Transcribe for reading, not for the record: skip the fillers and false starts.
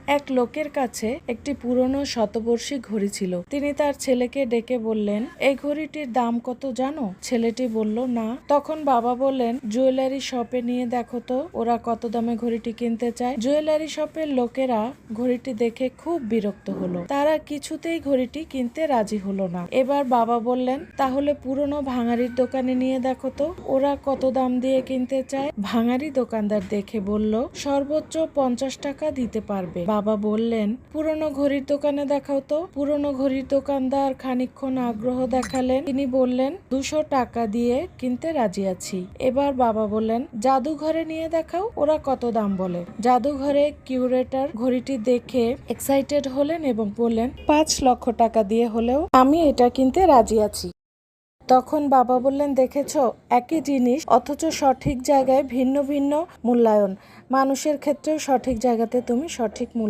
এক লোকের কাছে একটি পুরনো শতবর্ষী ঘড়ি ছিল। তিনি তার ছেলেকে ডেকে বললেন, এই ঘড়িটির দাম কত জানো? ছেলেটি বলল না। তখন বাবা বললেন, জুয়েলারি শপে নিয়ে দেখো তো ওরা কত দামে ঘড়িটি কিনতে চায়। জুয়েলারি শপের লোকেরা ঘড়িটি দেখে খুব বিরক্ত হলো। তারা কিছুতেই ঘড়িটি কিনতে রাজি হলো না। এবার বাবা বললেন, তাহলে পুরনো ভাঙারির দোকানে নিয়ে দেখো তো ওরা কত দাম দিয়ে কিনতে চায়। ভাঙারি দোকানদার দেখে বলল, সর্বোচ্চ 50 টাকা দিতে পারবে। বাবা বললেন, পুরনো ঘড়ির দোকানে দেখাও তো। পুরনো ঘড়ির দোকানদার খানিকক্ষণ আগ্রহ দেখালেন। তিনি বললেন, 200 টাকা দিয়ে কিনতে রাজি আছি। এবার বাবা বললেন, জাদুঘরে নিয়ে দেখাও ওরা কত দাম বলে। জাদুঘরে কিউরেটর ঘড়িটি দেখে এক্সাইটেড হলেন এবং বললেন, 5 লক্ষ টাকা দিয়ে হলেও আমি এটা কিনতে রাজি আছি। তখন বাবা বললেন, দেখেছো, একই জিনিস অথচ সঠিক জায়গায় ভিন্ন ভিন্ন মূল্যায়ন। মানুষের ক্ষেত্রেও সঠিক জায়গাতে তুমি সঠিক মূল্য